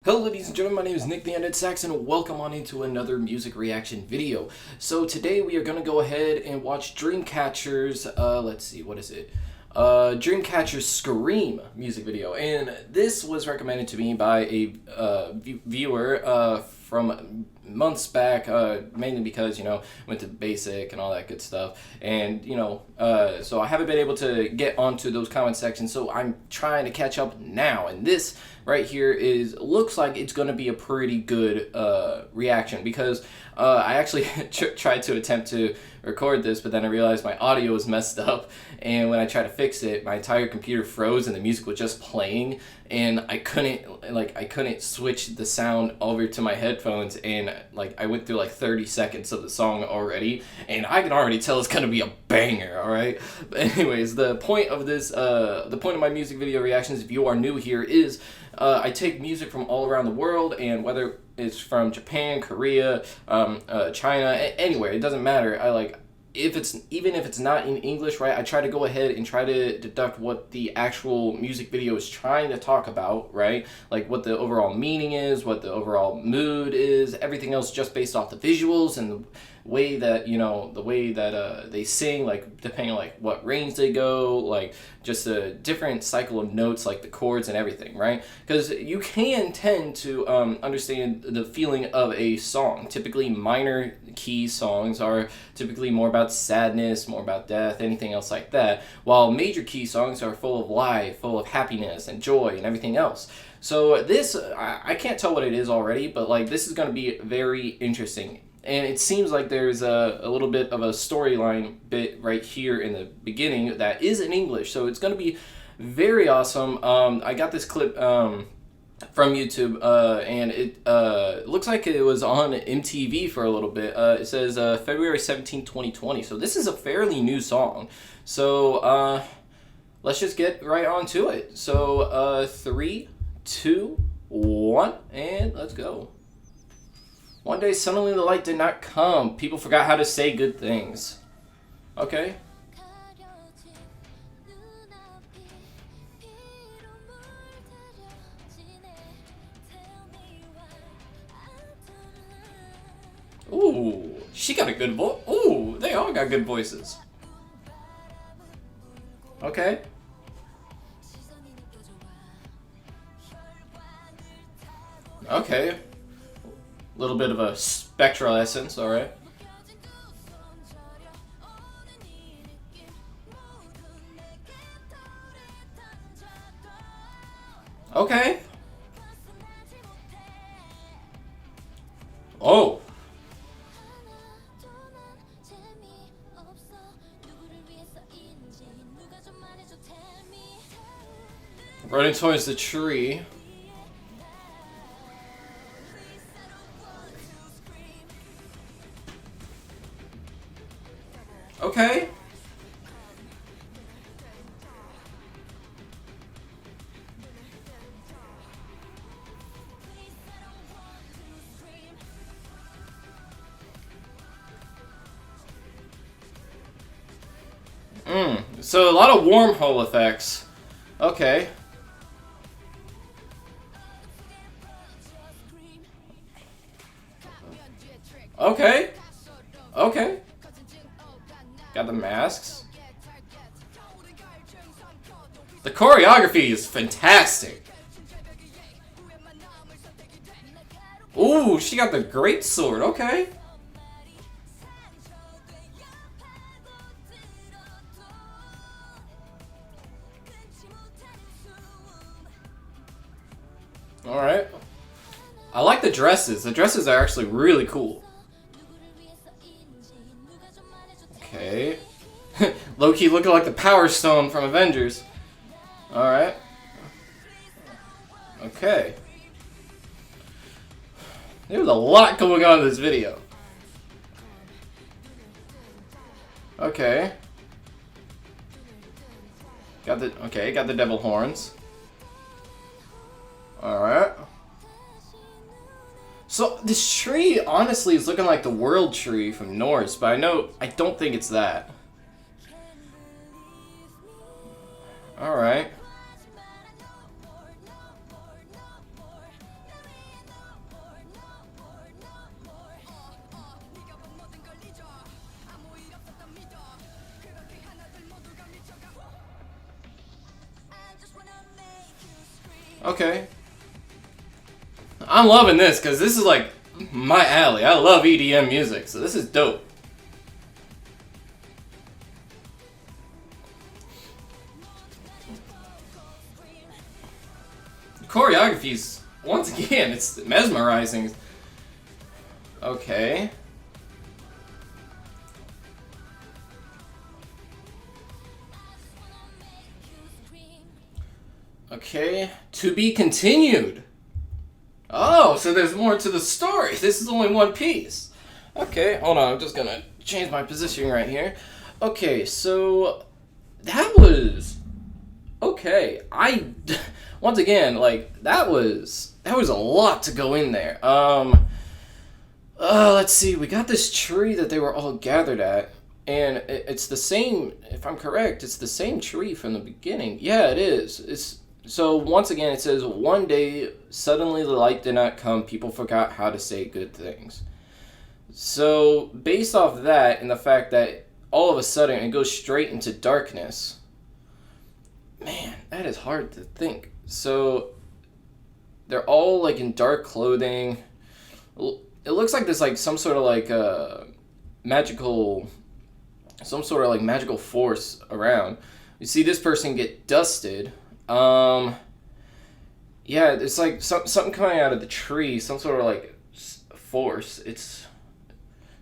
Hello ladies and gentlemen, my name is Nick the Undead Saxon and welcome on into another music reaction video. So today we are going to go ahead and watch Dreamcatcher's, let's see, what is it? Dreamcatcher's Scream music video. And this was recommended to me by a viewer from months back, mainly because, went to basic and all that good stuff. And, so I haven't been able to get onto those comment sections, so I'm trying to catch up now. And this right here looks like it's going to be a pretty good reaction because I actually tried to attempt to record this, but then I realized my audio was messed up, and when I tried to fix it, my entire computer froze and the music was just playing, and I couldn't switch the sound over to my headphones, and I went through 30 seconds of the song already, and I can already tell it's gonna be a banger. All right, but anyways, the point of my music video reactions, if you are new here, is I take music from all around the world, and whether it's from Japan, Korea, China, anywhere, it doesn't matter. Even if it's not in English, right? I try to go ahead and try to deduct what the actual music video is trying to talk about, right? Like what the overall meaning is, what the overall mood is, everything else just based off the visuals and the way that they sing, depending on what range they go, just a different cycle of notes, like the chords and everything, right? Because you can tend to understand the feeling of a song. Typically minor key songs are typically more about sadness, more about death, anything else like that, while major key songs are full of life, full of happiness and joy and everything else. So this, I can't tell what it is already, but this is going to be very interesting. And it seems like there's a little bit of a storyline bit right here in the beginning that is in English, so it's going to be very awesome. I got this clip from YouTube, and it looks like it was on MTV for a little bit. It says February 17, 2020, so this is a fairly new song. So let's just get right on to it. So 3, 2, 1, and let's go. One day, suddenly the light did not come. People forgot how to say good things. Okay. Ooh, she got a good voice. Ooh, they all got good voices. Okay. Okay. Little bit of a spectral essence, alright. Okay. Oh. Running towards the tree. Okay. So a lot of wormhole effects. Okay. Okay. Okay. Got the masks. The choreography is fantastic. Ooh, she got the great sword. Okay. Alright. I like the dresses. The dresses are actually really cool. Okay. Low-key looking like the Power Stone from Avengers. Alright. Okay. There was a lot going on in this video. Okay. Got the devil horns. Alright. So this tree honestly is looking like the world tree from Norse, but I don't think it's that. Alright. Okay. I'm loving this because this is like my alley. I love EDM music, so this is dope. Choreography's, once again, it's mesmerizing. Okay. Okay. To be continued. Oh, so there's more to the story. This is only one piece. Okay, hold on. I'm just gonna change my position right here. Okay, so that was okay. Once again, like that was a lot to go in there. Let's see. We got this tree that they were all gathered at, and it's the same. If I'm correct, it's the same tree from the beginning. Yeah, it is. It's so once again, it says one day suddenly the light did not come. People forgot how to say good things. So based off that and the fact that all of a sudden it goes straight into darkness. Man, that is hard to think. So they're all like in dark clothing. It looks like there's like some sort of like magical force around. You see this person get dusted. Yeah, it's like something coming out of the tree, some sort of like force. It's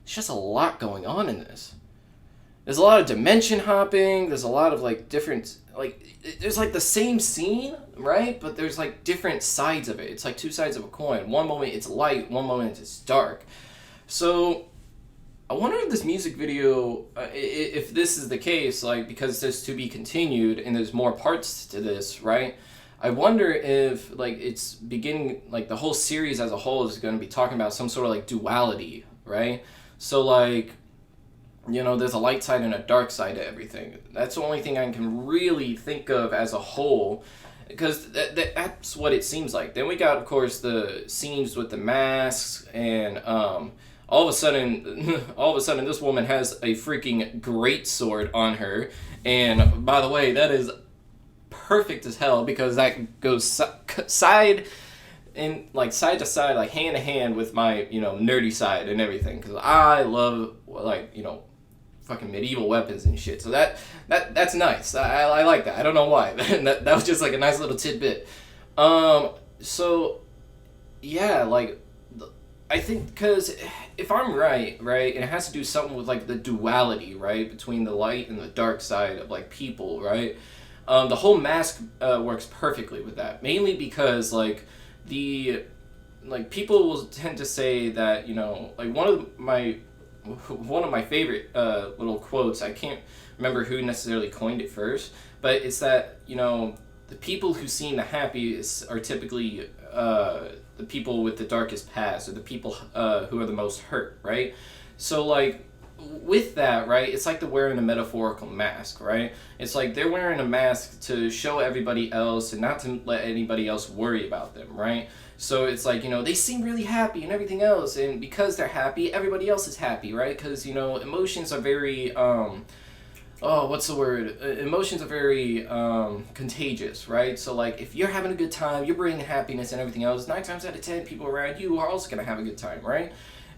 just a lot going on in this. There's a lot of dimension hopping. There's a lot of like different, like there's like the same scene, right? But there's like different sides of it. It's like two sides of a coin. One moment it's light, one moment it's dark. So I wonder if this music video, if this is the case, like because it says to be continued and there's more parts to this, right? I wonder if like it's beginning, like the whole series as a whole is going to be talking about some sort of like duality, right? So like, you know, there's a light side and a dark side to everything. That's the only thing I can really think of as a whole, because that's what it seems like. Then we got, of course, the scenes with the masks, and all of a sudden, this woman has a freaking great sword on her. And by the way, that is perfect as hell because that goes side to side, like hand to hand with my, you know, nerdy side and everything. Because I love, like, you know, fucking medieval weapons and shit. So that's nice. I like that. I don't know why. that was just like a nice little tidbit. So yeah, like I think because if I'm right, and it has to do something with like the duality, right, between the light and the dark side of like people, right. The whole mask works perfectly with that, mainly because like people will tend to say that, you know, like one of my favorite little quotes, I can't remember who necessarily coined it first, but it's that, you know, the people who seem the happiest are typically the people with the darkest past, or the people who are the most hurt, right? So like with that, right, it's like they're wearing a metaphorical mask, right? It's like they're wearing a mask to show everybody else and not to let anybody else worry about them, right? So it's like, you know, they seem really happy and everything else, and because they're happy, everybody else is happy, right? Because, you know, emotions are very emotions are very contagious, right? So like if you're having a good time, you're bringing happiness and everything else, 9 times out of 10 people around you are also going to have a good time, right?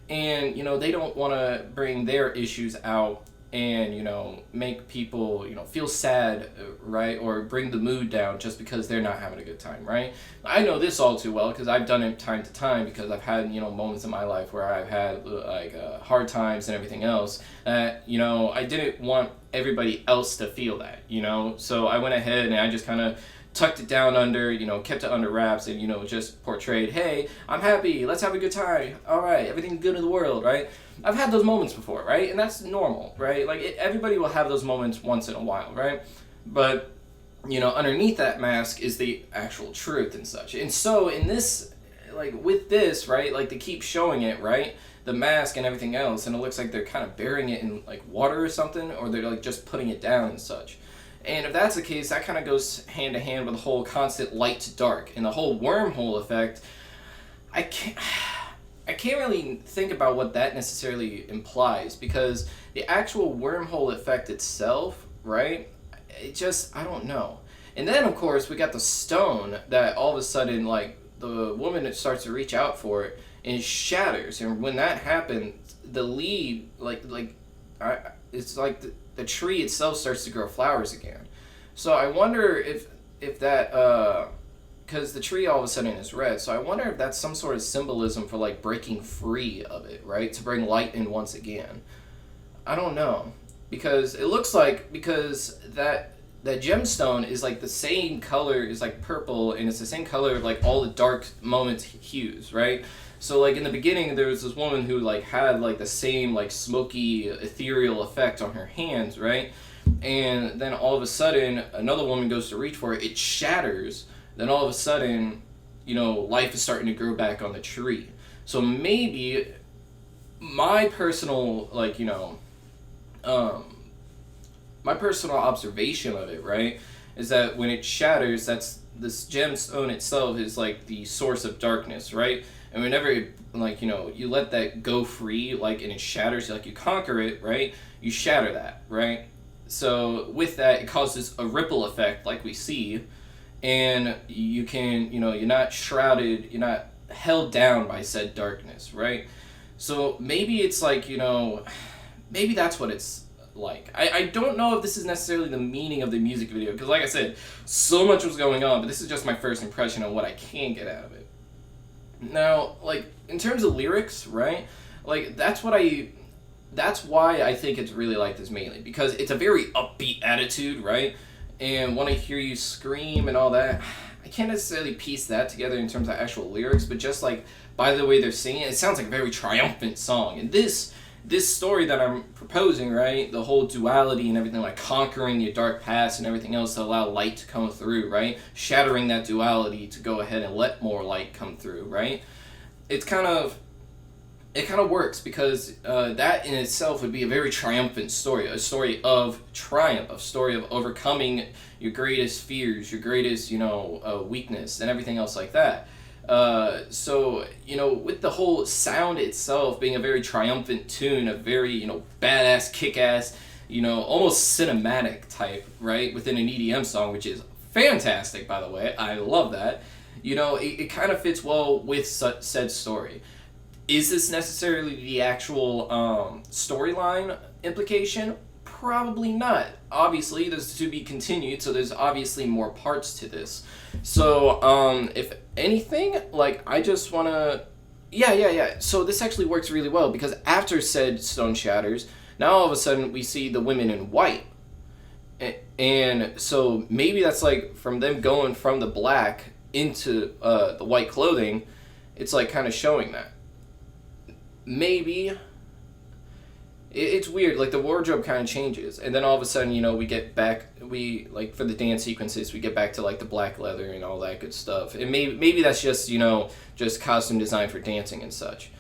And, you know, they don't want to bring their issues out and, you know, make people, you know, feel sad, right? Or bring the mood down just because they're not having a good time, right? I know this all too well because I've done it time to time, because I've had, you know, moments in my life where I've had like hard times and everything else that, you know, I didn't want everybody else to feel that, you know? So I went ahead and I just kind of tucked it down under, you know, kept it under wraps, and, you know, just portrayed, hey, I'm happy, let's have a good time, all right, everything's good in the world, right? I've had those moments before, right? And that's normal, right? Like, everybody will have those moments once in a while, right? But, you know, underneath that mask is the actual truth and such. And so in this, like, with this, right, like, they keep showing it, right? The mask and everything else, and it looks like they're kind of burying it in, like, water or something, or they're, like, just putting it down and such. And if that's the case, that kind of goes hand to hand with the whole constant light to dark and the whole wormhole effect. I can't really think about what that necessarily implies, because the actual wormhole effect itself, right? It just, I don't know. And then, of course, we got the stone that all of a sudden, like, the woman starts to reach out for it and it shatters. And when that happens, the leaf, it's like the tree itself starts to grow flowers again. So I wonder if that, because the tree all of a sudden is red. So I wonder if that's some sort of symbolism for like breaking free of it, right? To bring light in once again. I don't know, because it looks like, because that gemstone is like the same color, is like purple, and it's the same color of like all the dark moments hues, right? So like in the beginning there was this woman who like had like the same like smoky ethereal effect on her hands, right? And then all of a sudden another woman goes to reach for it, it shatters, then all of a sudden, life is starting to grow back on the tree. So maybe my personal my personal observation of it, right, is that when it shatters, that's this gemstone itself is like the source of darkness, right? And whenever you let that go free, like, and it shatters, like you conquer it, right? You shatter that, right? So with that, it causes a ripple effect, like we see, and you can, you're not shrouded, you're not held down by said darkness, right? So maybe it's like, maybe that's what it's like. I don't know if this is necessarily the meaning of the music video, because like I said, so much was going on, but this is just my first impression on what I can get out of it. Now, like, in terms of lyrics, right, like, that's why I think it's really like this mainly, because it's a very upbeat attitude, right, and when I hear you scream and all that, I can't necessarily piece that together in terms of actual lyrics, but just like by the way they're singing, it sounds like a very triumphant song. And this story that I'm proposing, right, the whole duality and everything, like conquering your dark past and everything else to allow light to come through, right, shattering that duality to go ahead and let more light come through, right, it kind of works, because that in itself would be a very triumphant story, a story of triumph, a story of overcoming your greatest fears, your greatest, weakness, and everything else like that. So, with the whole sound itself being a very triumphant tune, a very, badass, kick-ass, almost cinematic type, right, within an EDM song, which is fantastic, by the way. I love that. It kind of fits well with said story. Is this necessarily the actual storyline implication? Probably not. Obviously, there's to be continued, so there's obviously more parts to this. So, if anything, like, I just want to... Yeah. So this actually works really well, because after said stone shatters, now all of a sudden we see the women in white. And so maybe that's like from them going from the black into the white clothing, it's like kind of showing that. Maybe it's weird, like the wardrobe kind of changes, and then all of a sudden, we get back, like for the dance sequences, we get back to like the black leather and all that good stuff. And maybe that's just just costume design for dancing and such.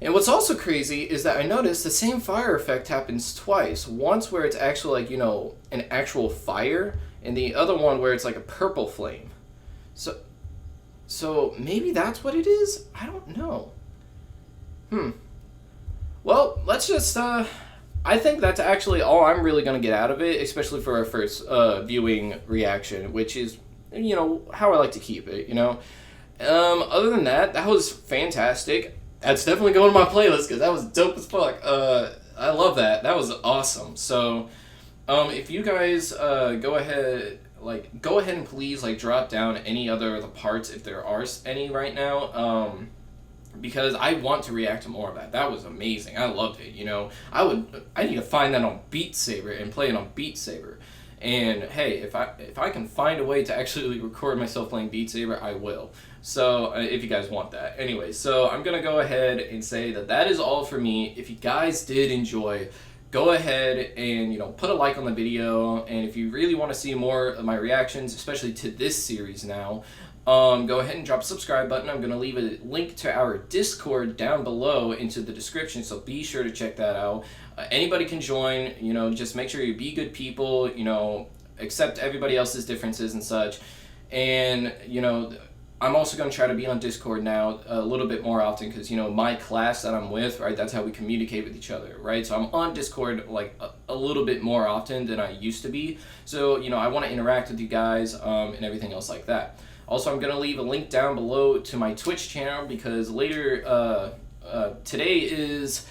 And what's also crazy is that I noticed the same fire effect happens twice. Once where it's actually like an actual fire, and the other one where it's like a purple flame. So maybe that's what it is. I don't know. Well, let's just, I think that's actually all I'm really going to get out of it, especially for our first viewing reaction, which is, how I like to keep it, Other than that, that was fantastic. That's definitely going to my playlist, because that was dope as fuck. I love that. That was awesome. So, if you guys go ahead and please, drop down any other of the parts, if there are any right now, because I want to react to more of that. That was amazing. I loved it, I need to find that on Beat Saber and play it on Beat Saber. And hey, if I can find a way to actually record myself playing Beat Saber, I will. So if you guys want that. Anyway, so I'm going to go ahead and say that is all for me. If you guys did enjoy, go ahead and, put a like on the video. And if you really want to see more of my reactions, especially to this series now, go ahead and drop a subscribe button. I'm going to leave a link to our Discord down below into the description, so be sure to check that out. Anybody can join, just make sure you be good people, accept everybody else's differences and such. And, I'm also going to try to be on Discord now a little bit more often because, you know, my class that I'm with, right, that's how we communicate with each other, right? So I'm on Discord like a little bit more often than I used to be. So, you know, I want to interact with you guys and everything else like that. Also, I'm going to leave a link down below to my Twitch channel because later, today is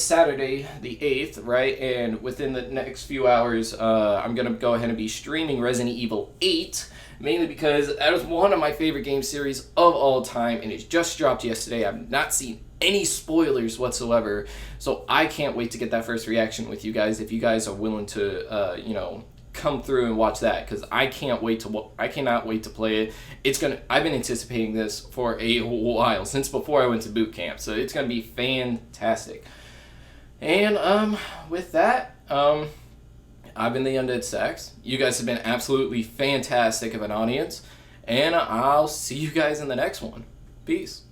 Saturday the 8th, right? And within the next few hours, I'm going to go ahead and be streaming Resident Evil 8, mainly because that is one of my favorite game series of all time, and it just dropped yesterday. I've not seen any spoilers whatsoever, so I can't wait to get that first reaction with you guys if you guys are willing to, you know, come through and watch that, because I cannot wait to play it. I've been anticipating this for a while, since before I went to boot camp, so it's gonna be fantastic. And with that, I've been the Undead Sax. You guys have been absolutely fantastic of an audience, and I'll see you guys in the next one. Peace.